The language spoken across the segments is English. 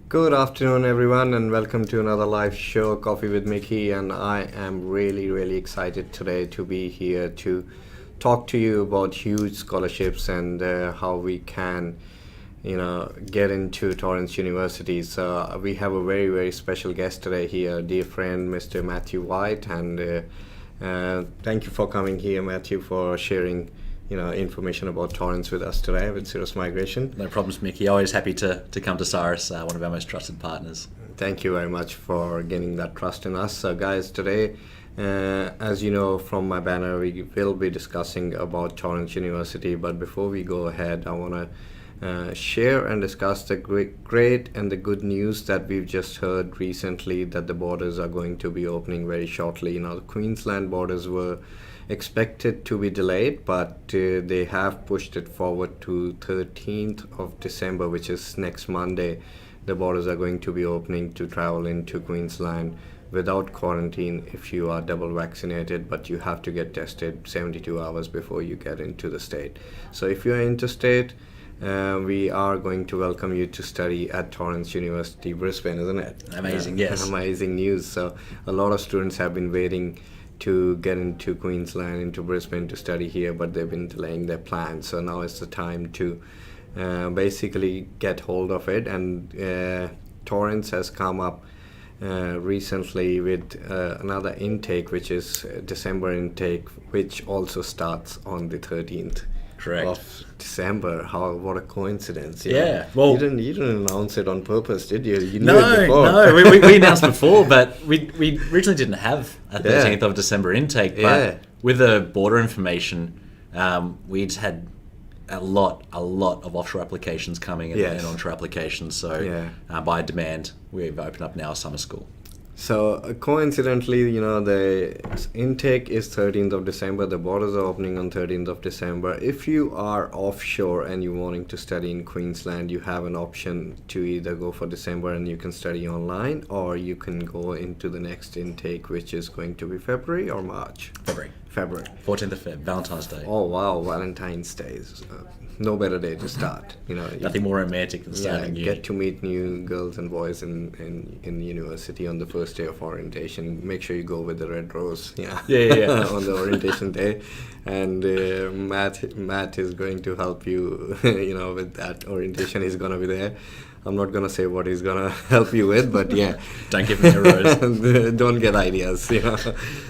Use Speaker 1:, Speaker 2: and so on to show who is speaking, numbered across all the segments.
Speaker 1: Good afternoon, everyone, and welcome to another live show, Coffee with Mickey. And I am really excited today to be here to talk to you about huge scholarships and how we can, get into Torrens University. So we have a very special guest today here, dear friend, Mr. Matthew White, and thank you for coming here, Matthew, for sharing information about Torrens with us today with Sirus Migration.
Speaker 2: No problems, Mickey. Always happy to come to Sirus, one of our most trusted partners.
Speaker 1: Thank you very much for getting that trust in us. So guys, today, as you know from my banner, we will be discussing about Torrens University. But before we go ahead, I want to share and discuss the great and the good news that we've just heard recently, that the borders are going to be opening very shortly. The Queensland borders were expected to be delayed, but they have pushed it forward to 13th of December, which is next Monday. The borders are going to be opening to travel into Queensland without quarantine if you are double vaccinated, but you have to get tested 72 hours before you get into the state. So if you're interstate, we are going to welcome you to study at Torrens University, Brisbane, isn't it?
Speaker 2: Amazing, yes.
Speaker 1: Amazing news. So a lot of students have been waiting to get into Queensland, into Brisbane to study here, but they've been delaying their plans. So now is the time to basically get hold of it. And Torrens has come up recently with another intake, which is December intake, which also starts on the 13th.
Speaker 2: Correct.
Speaker 1: Of December. What a coincidence!
Speaker 2: Yeah. Well,
Speaker 1: you didn't announce it on purpose, did you? You knew
Speaker 2: no,
Speaker 1: it before.
Speaker 2: No. We announced before, but we originally didn't have a 13th of December intake. But with the border information, we'd had a lot of offshore applications coming and onshore applications. So by demand, we've opened up now a summer school.
Speaker 1: So coincidentally, the intake is 13th of December. The borders are opening on 13th of December. If you are offshore and you're wanting to study in Queensland, you have an option to either go for December and you can study online, or you can go into the next intake, which is going to be February or March? February.
Speaker 2: 14th of Feb, Valentine's Day.
Speaker 1: Oh, wow, Valentine's Day. No better day to start.
Speaker 2: Nothing more romantic than starting uni.
Speaker 1: Get to meet new girls and boys in university on the first day of orientation. Make sure you go with the red rose.
Speaker 2: Yeah.
Speaker 1: On the orientation day, and Matt is going to help you. With that orientation, he's gonna be there. I'm not gonna say what he's gonna help you with, but yeah.
Speaker 2: Don't give me a rose.
Speaker 1: Don't get ideas.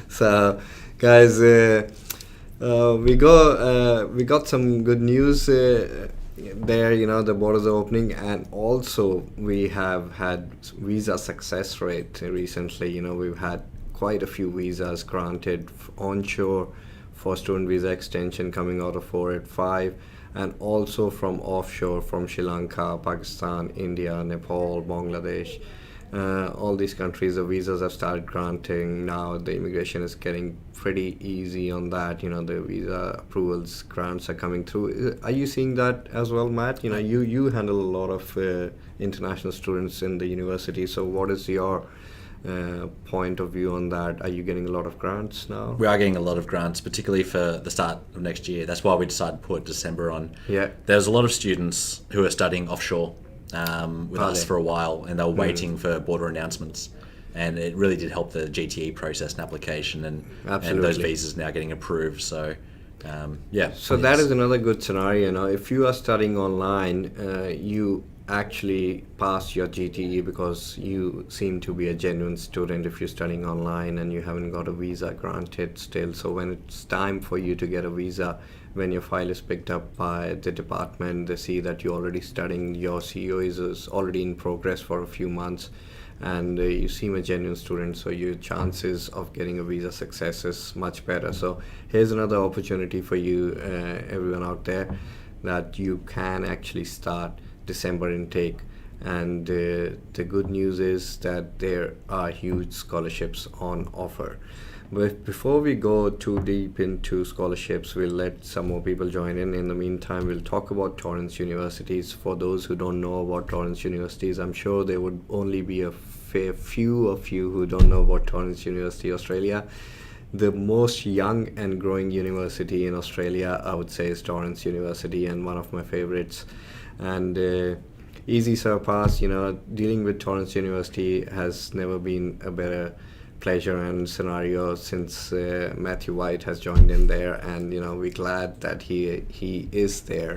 Speaker 1: So, guys. We got some good news there. The borders are opening, and also we have had visa success rate recently. We've had quite a few visas granted onshore for student visa extension coming out of 485, and also from offshore, from Sri Lanka, Pakistan, India, Nepal, Bangladesh. All these countries, the visas have started granting. Now the immigration is getting pretty easy on that. The visa approvals grants are coming through. Are you seeing that as well, Matt? You handle a lot of international students in the university. So what is your point of view on that? Are you getting a lot of grants now?
Speaker 2: We are getting a lot of grants, particularly for the start of next year. That's why we decided to put December on.
Speaker 1: Yeah.
Speaker 2: There's a lot of students who are studying offshore with us for a while, and they were waiting for border announcements, and it really did help the GTE process and application, and those visas now getting approved. So
Speaker 1: So that is another good scenario. If you are studying online, you actually pass your GTE because you seem to be a genuine student if you're studying online and you haven't got a visa granted still. So when it's time for you to get a visa, when your file is picked up by the department, they see that you're already studying, your CEO is already in progress for a few months, and you seem a genuine student, so your chances of getting a visa success is much better. So here's another opportunity for you, everyone out there, that you can actually start December intake. And the good news is that there are huge scholarships on offer. But before we go too deep into scholarships, we'll let some more people join in. In the meantime, we'll talk about Torrens Universities. For those who don't know about Torrens Universities, I'm sure there would only be a fair few of you who don't know about Torrens University Australia. The most young and growing university in Australia, I would say, is Torrens University, and one of my favorites. And easy surpass. Dealing with Torrens University has never been a better pleasure and scenario since Matthew White has joined in there, and we're glad that he is there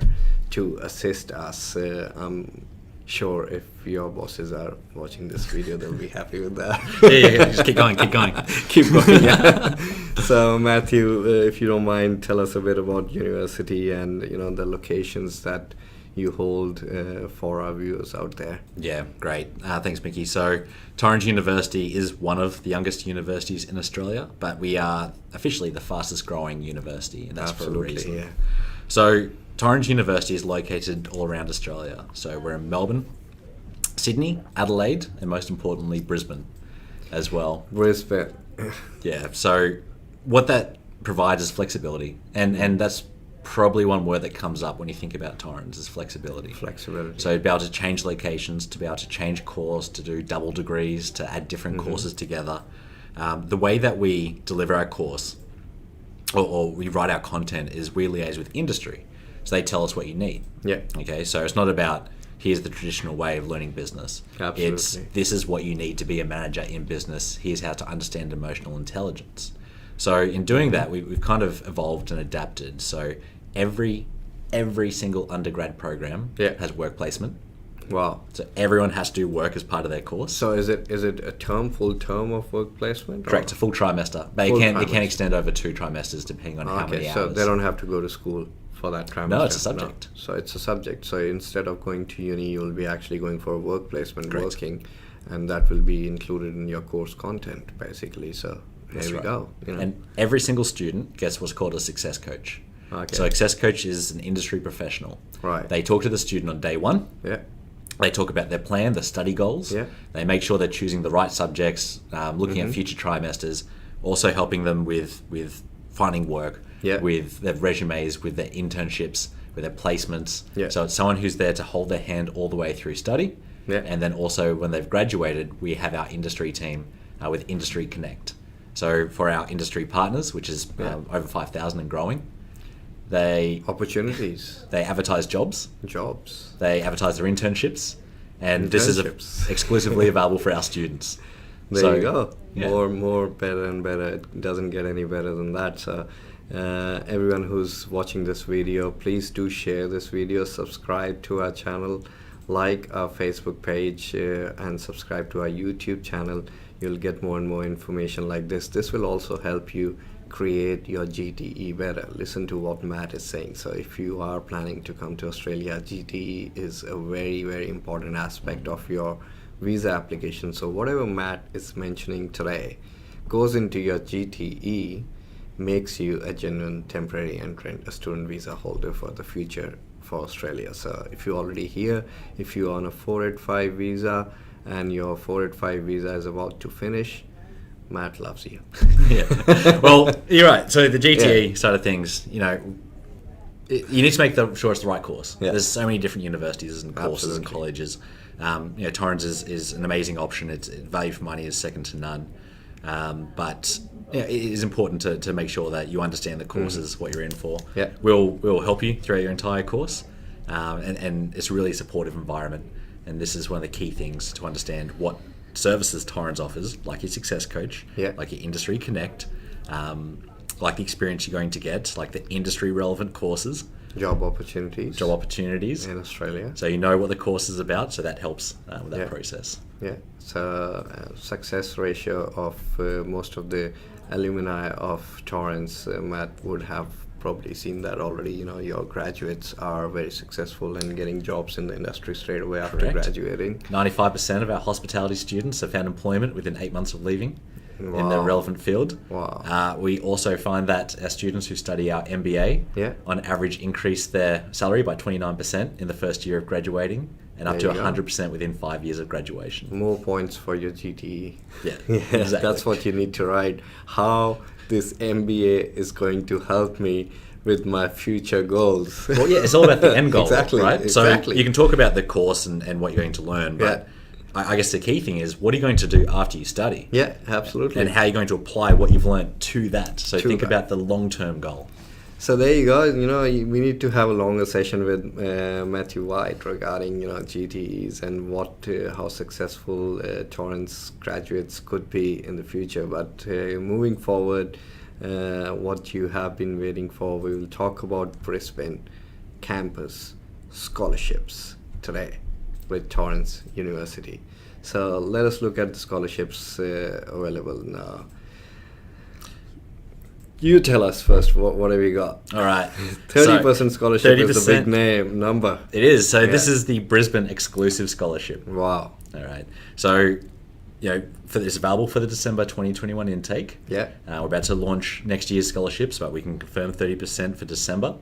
Speaker 1: to assist us. I'm sure if your bosses are watching this video, they'll be happy with that.
Speaker 2: Yeah, just keep going.
Speaker 1: Keep going. Yeah. So Matthew, if you don't mind, tell us a bit about university and the locations that you hold for our viewers out there.
Speaker 2: Yeah, great. Thanks, Mickey. So Torrens University is one of the youngest universities in Australia, but we are officially the fastest growing university, and that's
Speaker 1: Absolutely,
Speaker 2: for a reason.
Speaker 1: Yeah.
Speaker 2: So Torrens University is located all around Australia. So we're in Melbourne, Sydney, Adelaide, and most importantly, Brisbane as well.
Speaker 1: Brisbane.
Speaker 2: Yeah, so what that provides is flexibility, and that's probably one word that comes up when you think about Torrens is flexibility.
Speaker 1: Flexibility.
Speaker 2: So to be able to change locations, to be able to change course, to do double degrees, to add different courses together. The way that we deliver our course or we write our content is we liaise with industry. So they tell us what you need.
Speaker 1: Yeah.
Speaker 2: Okay, so it's not about here's the traditional way of learning business.
Speaker 1: Absolutely.
Speaker 2: It's this is what you need to be a manager in business. Here's how to understand emotional intelligence. So in doing that, we've kind of evolved and adapted. So every single undergrad program has work placement.
Speaker 1: Wow.
Speaker 2: So everyone has to do work as part of their course.
Speaker 1: So is it a full term of work placement?
Speaker 2: Correct, a full trimester. But it can extend over 2 trimesters depending on how many hours.
Speaker 1: So they don't have to go to school for that trimester?
Speaker 2: No, it's a subject.
Speaker 1: No. So it's a subject. So instead of going to uni, you'll be actually going for a work placement, working, and that will be included in your course content, basically. So there we go.
Speaker 2: And every single student gets what's called a success coach.
Speaker 1: Okay.
Speaker 2: So a success coach is an industry professional.
Speaker 1: Right.
Speaker 2: They talk to the student on day one.
Speaker 1: Yeah.
Speaker 2: They talk about their plan, the study goals.
Speaker 1: Yeah.
Speaker 2: They make sure they're choosing the right subjects, looking at future trimesters, also helping them with finding work, with their resumes, with their internships, with their placements.
Speaker 1: Yeah.
Speaker 2: So it's someone who's there to hold their hand all the way through study.
Speaker 1: Yeah.
Speaker 2: And then also when they've graduated, we have our industry team with Industry Connect. So for our industry partners, which is over 5,000 and growing, they advertise jobs. They advertise their internships, and this is exclusively available for our students.
Speaker 1: There you go. Yeah. More better and better. It doesn't get any better than that. So everyone who's watching this video, please do share this video, subscribe to our channel, like our Facebook page, and subscribe to our YouTube channel. You'll get more and more information like this. This will also help you create your GTE better. Listen to what Matt is saying. So if you are planning to come to Australia, GTE is a very, very important aspect of your visa application. So whatever Matt is mentioning today goes into your GTE, makes you a genuine temporary entrant, a student visa holder for the future for Australia. So if you're already here, if you're on a 485 visa and your 485 visa is about to finish, Matt loves you.
Speaker 2: Yeah. Well, you're right. So the GTE side of things, you need to make sure it's the right course. Yeah. There's so many different universities and courses and colleges. Torrens is an amazing option. Its value for money is second to none. But it is important to make sure that you understand the courses, what you're in for.
Speaker 1: Yeah.
Speaker 2: We'll help you throughout your entire course. And it's a really supportive environment. And this is one of the key things to understand what services Torrens offers, like your Success Coach, like your Industry Connect, like the experience you're going to get, like the industry relevant courses.
Speaker 1: Job opportunities in Australia.
Speaker 2: So you know what the course is about, so that helps with that process.
Speaker 1: Yeah, so success ratio of most of the alumni of Torrens, Matt would have probably seen that already. Your graduates are very successful in getting jobs in the industry straight away after graduating.
Speaker 2: 95% of our hospitality students have found employment within 8 months of leaving in the relevant field.
Speaker 1: Wow.
Speaker 2: We also find that our students who study our MBA on average increase their salary by 29% in the first year of graduating, and up to 100% within 5 years of graduation.
Speaker 1: More points for your GTE.
Speaker 2: Yeah, exactly.
Speaker 1: That's what you need to write. How this MBA is going to help me with my future goals.
Speaker 2: Well, yeah, it's all about the end goal, right?
Speaker 1: Exactly.
Speaker 2: So you can talk about the course and what you're going to learn, but I guess the key thing is, what are you going to do after you study?
Speaker 1: Yeah, absolutely.
Speaker 2: And how you're going to apply what you've learned to that. So think about the long-term goal.
Speaker 1: So there you go. We need to have a longer session with Matthew White regarding GTEs and how successful Torrens graduates could be in the future. But moving forward, what you have been waiting for, we will talk about Brisbane campus scholarships today with Torrens University. So let us look at the scholarships available now. You tell us first, what have you got?
Speaker 2: All right.
Speaker 1: 30% scholarship is the big number.
Speaker 2: It is. So this is the Brisbane exclusive scholarship.
Speaker 1: Wow.
Speaker 2: All right. So, it's available for the December 2021 intake.
Speaker 1: Yeah.
Speaker 2: We're about to launch next year's scholarships, but we can confirm 30% for December.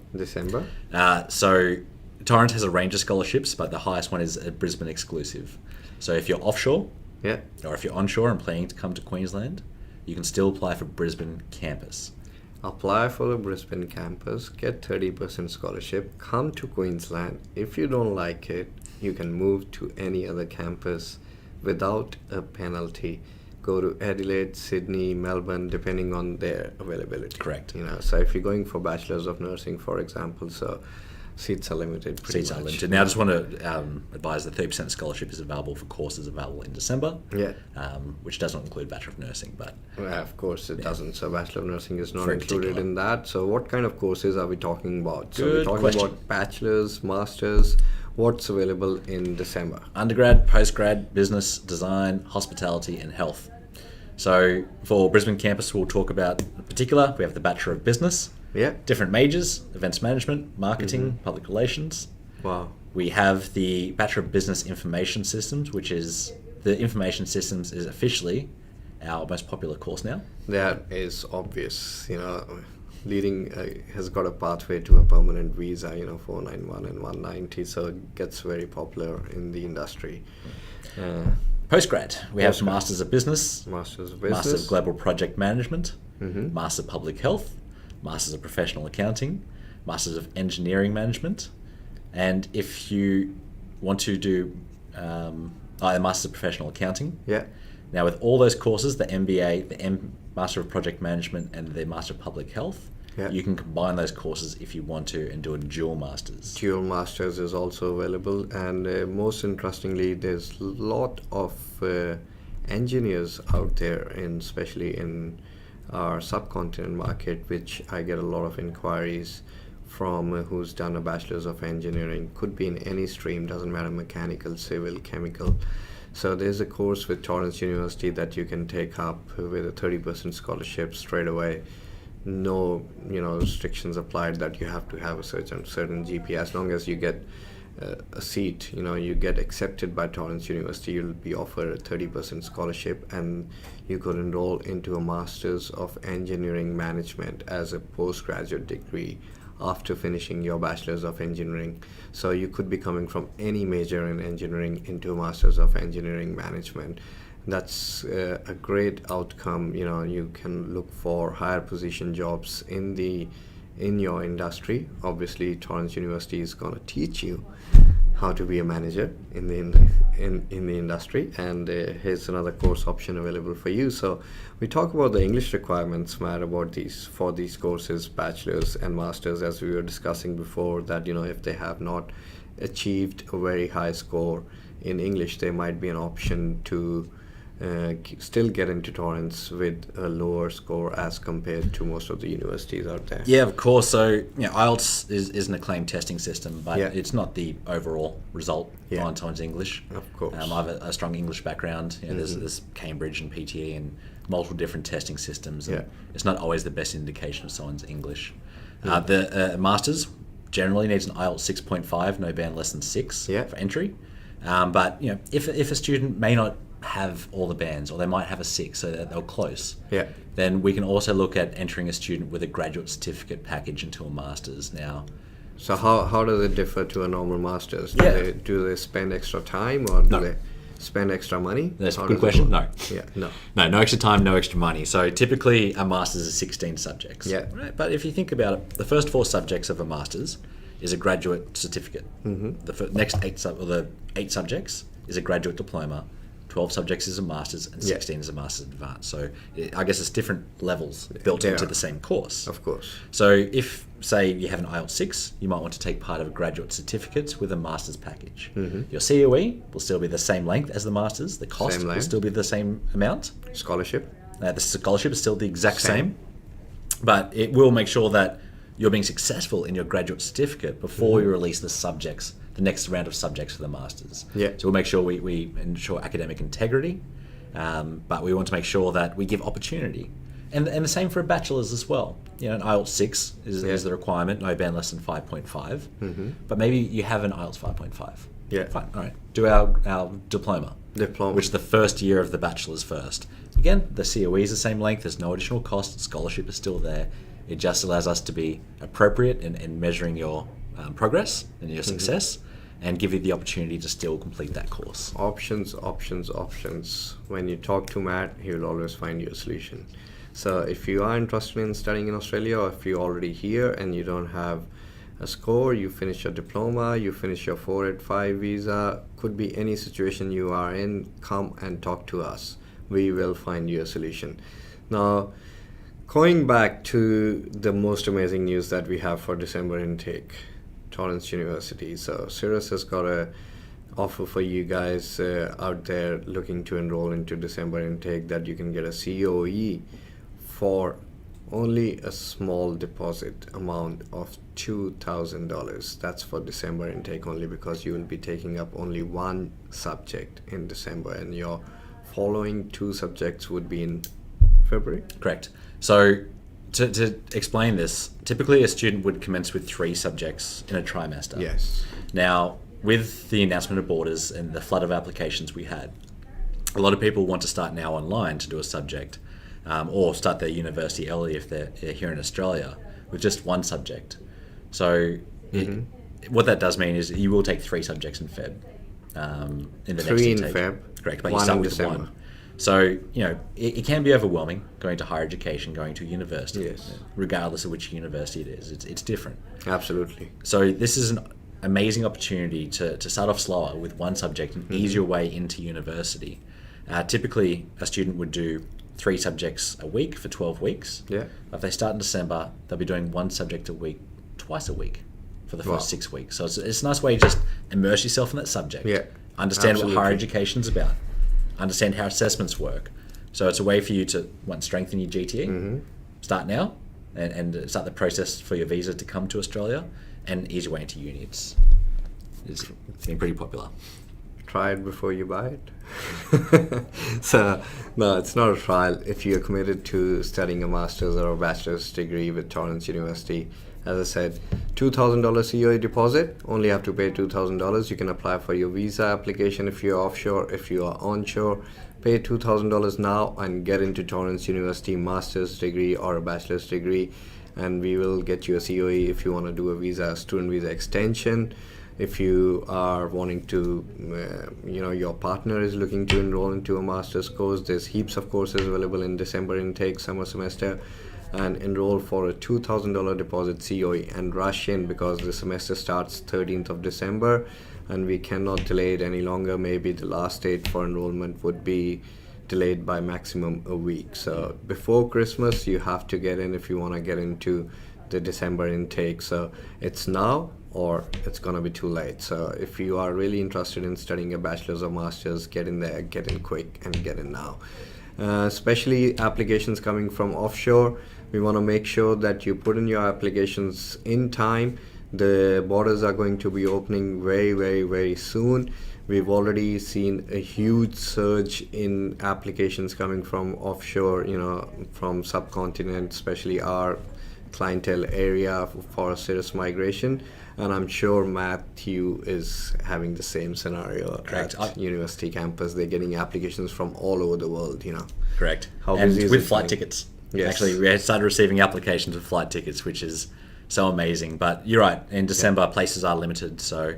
Speaker 2: So Torrens has a range of scholarships, but the highest one is a Brisbane exclusive. So if you're offshore, or if you're onshore and planning to come to Queensland, you can still apply for Brisbane campus.
Speaker 1: Apply for the Brisbane campus, get 30% scholarship, come to Queensland. If you don't like it, you can move to any other campus without a penalty. Go to Adelaide, Sydney, Melbourne, depending on their availability.
Speaker 2: Correct.
Speaker 1: So if you're going for Bachelors of Nursing, for example, so seats are limited.
Speaker 2: Seats are limited. Now, I just want to advise that 30% scholarship is available for courses available in December.
Speaker 1: Yeah.
Speaker 2: Which does not include Bachelor of Nursing, but
Speaker 1: of course it doesn't. So Bachelor of Nursing is not included in that. So what kind of courses are we talking about? So we're talking about bachelors, masters. What's available in December?
Speaker 2: Undergrad, postgrad, business, design, hospitality, and health. So for Brisbane campus, we'll talk about in particular. We have the Bachelor of Business.
Speaker 1: Yeah.
Speaker 2: Different majors: events management, marketing, public relations.
Speaker 1: Wow.
Speaker 2: We have the Bachelor of Business Information Systems, which is the information systems is officially our most popular course now.
Speaker 1: That is obvious. Leading has got a pathway to a permanent visa. 491 and 190, so it gets very popular in the industry.
Speaker 2: Postgrad, we have Masters of Business,
Speaker 1: Master
Speaker 2: of Global Project Management,
Speaker 1: Mm-hmm.
Speaker 2: Master of Public Health, Masters of Professional Accounting, Masters of Engineering Management, and if you want to do Masters of Professional Accounting.
Speaker 1: Yeah.
Speaker 2: Now, with all those courses, the MBA, the Master of Project Management, and the Master of Public Health, you can combine those courses if you want to and do a dual Masters.
Speaker 1: Dual Masters is also available, and most interestingly, there's a lot of engineers out there, especially in our subcontinent market, which I get a lot of inquiries from who's done a Bachelor's of Engineering. Could be in any stream, doesn't matter, mechanical, civil, chemical. So there's a course with Torrens University that you can take up with a 30% scholarship straight away. No, restrictions applied that you have to have a certain GPA. As long as you get a seat, you get accepted by Torrens University, you'll be offered a 30% scholarship, and you could enroll into a Master's of Engineering Management as a postgraduate degree after finishing your Bachelor's of Engineering. So you could be coming from any major in engineering into a Master's of Engineering Management. That's a great outcome. You can look for higher position jobs in your industry. Obviously, Torrens University is going to teach you how to be a manager in the industry, and here's another course option available for you. So we talk about the English requirements, Matt, about for these courses, bachelors and masters, as we were discussing before, that if they have not achieved a very high score in English, there might be an option to still get into Torrens with a lower score as compared to most of the universities out there.
Speaker 2: Yeah, of course. So IELTS is an acclaimed testing system, but it's not the overall result on Torrens English.
Speaker 1: Of course.
Speaker 2: I have a strong English background. There's Cambridge and PTE and multiple different testing systems. And it's not always the best indication of someone's English. The Masters generally needs an IELTS 6.5, no band less than 6 for entry. But if a student may not have all the bands, or they might have a 6, so that they're close, then we can also look at entering a student with a graduate certificate package into a Master's now.
Speaker 1: So how does it differ to a normal Master's? Do they spend extra time, or do they spend extra money?
Speaker 2: That's a good question. No.
Speaker 1: No
Speaker 2: extra time, no extra money. So typically a Master's is 16 subjects. Right? But if you think about it, the first 4 subjects of a Master's is a graduate certificate. The next 8 subjects is a graduate diploma. 12 subjects is a master's, and 16 is a master's advanced. So I guess it's different levels built into the same course.
Speaker 1: Of course.
Speaker 2: So if, say, you have an IELTS 6, you might want to take part of a graduate certificate with a master's package. Your COE will still be the same length as the master's. The cost will still be the same amount.
Speaker 1: Scholarship.
Speaker 2: The scholarship is still the exact same. But it will make sure that you're being successful in your graduate certificate before we release the next round of subjects for the masters.
Speaker 1: Yeah.
Speaker 2: So we'll make sure we ensure academic integrity, but we want to make sure that we give opportunity. And the same for a bachelor's as well. An IELTS 6 is the requirement, no band less than 5.5. But maybe you have an IELTS 5.5.
Speaker 1: Yeah.
Speaker 2: Fine, all right. Do our diploma. Which is the first year of the bachelor's first. Again, the COE is the same length, there's no additional cost, scholarship is still there. It just allows us to be appropriate in measuring your progress and your success, and give you the opportunity to still complete that course.
Speaker 1: Options. When you talk to Matt, he will always find you a solution. So if you are interested in studying in Australia, or if you're already here and you don't have a score, you finish your diploma, you finish your 485 visa, could be any situation you are in, come and talk to us. We will find you a solution. Now, going back to the most amazing news that we have for December intake, Torrens University. So Sirus has got a offer for you guys out there looking to enroll into December intake, that you can get a COE for only a small deposit amount of $2,000. That's for December intake only, because you will be taking up only one subject in December, and your following 2 subjects would be in February.
Speaker 2: Correct. So to explain this, typically a student would commence with 3 subjects in a trimester.
Speaker 1: Yes.
Speaker 2: Now, with the announcement of borders and the flood of applications we had, a lot of people want to start now online to do a subject, or start their university early if they're here in Australia with just one subject. So what that does mean is you will take 3 subjects in Feb. In the
Speaker 1: 3
Speaker 2: next
Speaker 1: in
Speaker 2: intake.
Speaker 1: Feb.
Speaker 2: Correct, but you
Speaker 1: 1
Speaker 2: start
Speaker 1: in
Speaker 2: with
Speaker 1: December.
Speaker 2: 1. So, it can be overwhelming going to higher education, going to university,
Speaker 1: Yes.
Speaker 2: regardless of which university it is. It's different.
Speaker 1: Absolutely.
Speaker 2: So this is an amazing opportunity to start off slower with one subject and ease your way into university. Typically, a student would do 3 subjects a week for 12 weeks.
Speaker 1: Yeah.
Speaker 2: If they start in December, they'll be doing 1 subject a week, twice a week for the first 6 weeks. So it's a nice way to just immerse yourself in that subject.
Speaker 1: Yeah.
Speaker 2: Understand
Speaker 1: Absolutely.
Speaker 2: what higher education's about. Understand how assessments work. So it's a way for you to strengthen your GTE. Start now and start the process for your visa to come to Australia, and ease your way into uni. It's been pretty popular.
Speaker 1: Try it before you buy it. So, no, it's not a trial. If you're committed to studying a master's or a bachelor's degree with Torrens University, as I said, $2,000 COE deposit, only have to pay $2,000. You can apply for your visa application if you're offshore. If you are onshore, pay $2,000 now and get into Torrens University master's degree or a bachelor's degree, and we will get you a COE if you want to do a student visa extension. If you are wanting to, your partner is looking to enroll into a master's course, there's heaps of courses available in December intake, summer semester, and enroll for a $2,000 deposit COE and rush in, because the semester starts 13th of December and we cannot delay it any longer. Maybe the last date for enrollment would be delayed by maximum a week. So before Christmas, you have to get in if you want to get into the December intake. So it's now or it's going to be too late. So if you are really interested in studying a bachelor's or master's, get in there, get in quick and get in now. Especially applications coming from offshore, we want to make sure that you put in your applications in time. The borders are going to be opening very, very, very soon. We've already seen a huge surge in applications coming from offshore, from subcontinent, especially our clientele area for Sirus migration. And I'm sure Matthew is having the same scenario.
Speaker 2: Correct.
Speaker 1: At university campus. They're getting applications from all over the world,
Speaker 2: Correct.
Speaker 1: How
Speaker 2: and
Speaker 1: busy is
Speaker 2: with
Speaker 1: it
Speaker 2: flight
Speaker 1: going?
Speaker 2: tickets.
Speaker 1: Yes.
Speaker 2: Actually, we had started receiving applications with flight tickets, which is so amazing. But you're right. In December, places are limited. So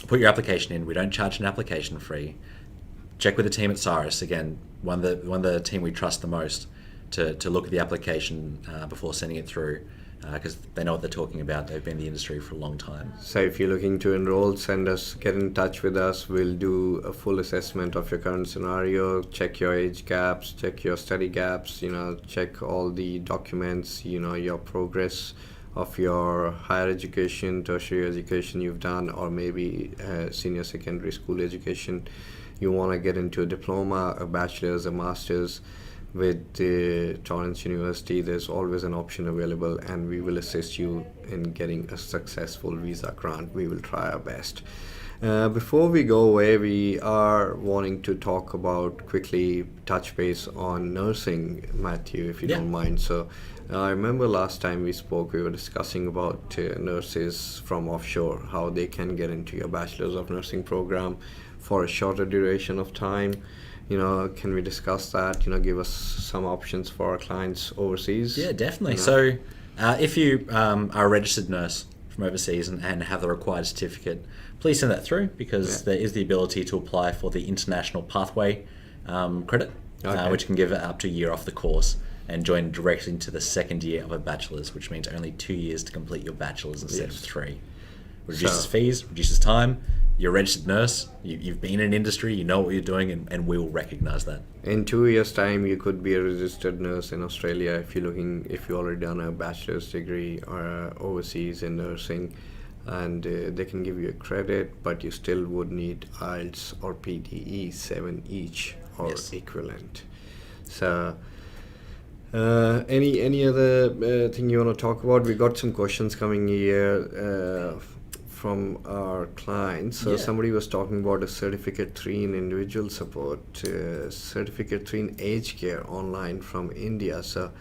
Speaker 2: put your application in. We don't charge an application fee. Check with the team at Sirus. Again, one of the team we trust the most to look at the application before sending it through. because they know what they're talking about. They've been in the industry for a long time.
Speaker 1: So if you're looking to enroll, get in touch with us. We'll do a full assessment of your current scenario, check your age gaps, check your study gaps, check all the documents, your progress of your higher education, tertiary education you've done, or maybe senior secondary school education. You want to get into a diploma, a bachelor's, a master's. With Torrens University, there's always an option available, and we will assist you in getting a successful visa grant. We will try our best. Before we go away, we are wanting to talk about, quickly touch base on nursing, Matthew, if you don't mind. So I remember last time we spoke, we were discussing about nurses from offshore, how they can get into your Bachelor's of Nursing program for a shorter duration of time. Can we discuss that? Give us some options for our clients overseas.
Speaker 2: Yeah, definitely. So if you are a registered nurse from overseas and have the required certificate, please send that through, because there is the ability to apply for the International Pathway credit, which can give it up to a year off the course and join directly into the second year of a bachelor's, which means only 2 years to complete your bachelor's instead of 3. Reduces fees, reduces time. You're a registered nurse, you've been in industry, you know what you're doing, and we will recognise that.
Speaker 1: In 2 years' time, you could be a registered nurse in Australia if you already done a bachelor's degree or overseas in nursing, and they can give you a credit, but you still would need IELTS or PTE 7 each or equivalent. So any other thing you want to talk about? We got some questions coming here from our clients. So somebody was talking about a Certificate 3 in individual support, Certificate 3 in aged care online from India. So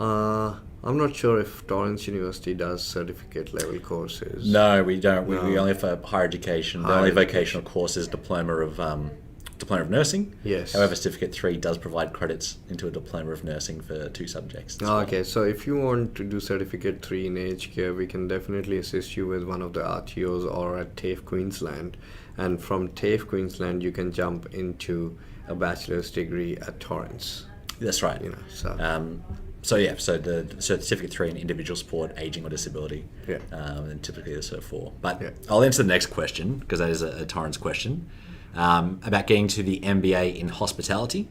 Speaker 1: I'm not sure if Torrens University does certificate level courses.
Speaker 2: No, we don't. We only have higher education. The only vocational course is Diploma of Nursing.
Speaker 1: Yes.
Speaker 2: However, Certificate 3 does provide credits into a Diploma of Nursing for 2 subjects.
Speaker 1: Okay, so if you want to do Certificate 3 in aged care, we can definitely assist you with one of the RTOs or at TAFE Queensland. And from TAFE Queensland, you can jump into a bachelor's degree at Torrens.
Speaker 2: That's right. So the Certificate 3 in individual support, aging or disability, and typically the Cert 4. But I'll answer the next question, because that is a Torrens question. About getting to the MBA in hospitality.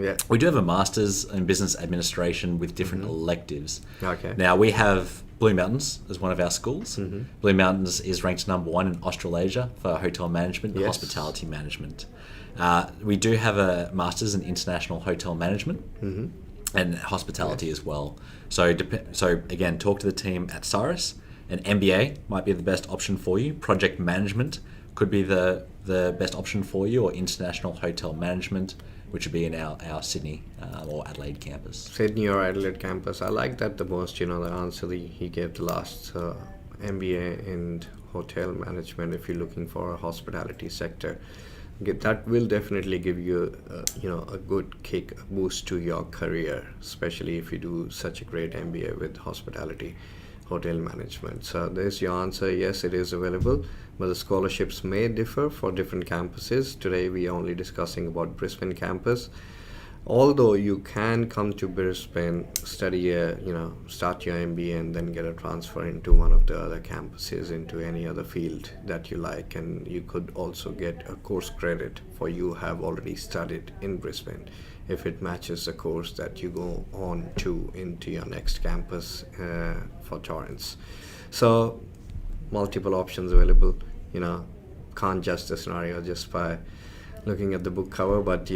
Speaker 1: Yeah.
Speaker 2: We do have a Master's in Business Administration with different electives.
Speaker 1: Okay.
Speaker 2: Now, we have Blue Mountains as one of our schools. Blue Mountains is ranked number 1 in Australasia for hotel management and hospitality management. We do have a Master's in International Hotel Management and hospitality as well. So again, talk to the team at Sirus. An MBA might be the best option for you. Project management could be the best option for you, or international hotel management, which would be in our Sydney or Adelaide campus.
Speaker 1: Sydney or Adelaide campus. I like that the most, the answer he gave the last. MBA in hotel management, if you're looking for a hospitality sector. That will definitely give you a good kick, a boost to your career, especially if you do such a great MBA with hospitality hotel management. So there's your answer. Yes, it is available, but the scholarships may differ for different campuses. Today we are only discussing about Brisbane campus. Although you can come to Brisbane, study start your MBA and then get a transfer into one of the other campuses into any other field that you like, and you could also get a course credit for you have already studied in Brisbane if it matches the course that you go on to into your next campus for Torrens. So multiple options available. Can't judge the scenario just by looking at the book cover, but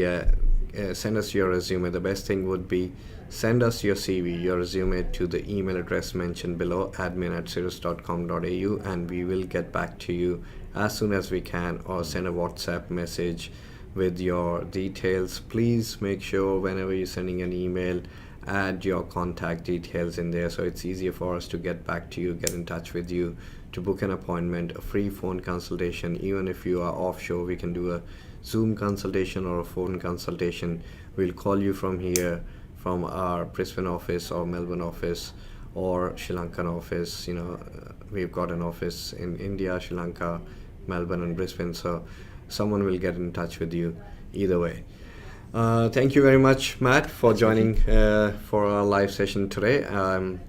Speaker 1: send us your resume. The best thing would be send us your CV, your resume, to the email address mentioned below, admin@sirus.com.au, and we will get back to you as soon as we can, or send a WhatsApp message with your details. Please make sure whenever you're sending an email, add your contact details in there, so it's easier for us to get back to you, get in touch with you, to book an appointment, a free phone consultation. Even if you are offshore, we can do a Zoom consultation or a phone consultation. We'll call you from here, from our Brisbane office or Melbourne office or Sri Lankan office. We've got an office in India, Sri Lanka, Melbourne and Brisbane, so someone will get in touch with you either way. Thank you very much, Matt, for joining for our live session today. I'm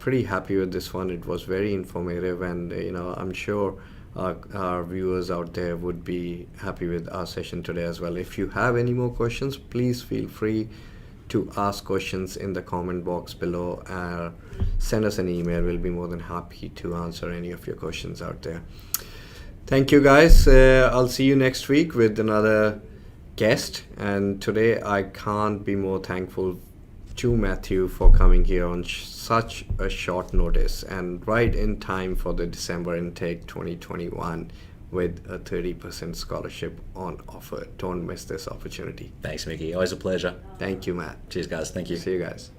Speaker 1: pretty happy with this one. It was very informative, and I'm sure our viewers out there would be happy with our session today as well. If you have any more questions, please feel free to ask questions in the comment box below, or send us an email. We'll be more than happy to answer any of your questions out there. Thank you, guys. I'll see you next week with another guest. And today I can't be more thankful to Matthew for coming here on such a short notice and right in time for the December intake 2021 with a 30% scholarship on offer. Don't miss this opportunity.
Speaker 2: Thanks, Mickey. Always a pleasure.
Speaker 1: Thank you, Matt.
Speaker 2: Cheers, guys. Thank you.
Speaker 1: See you guys.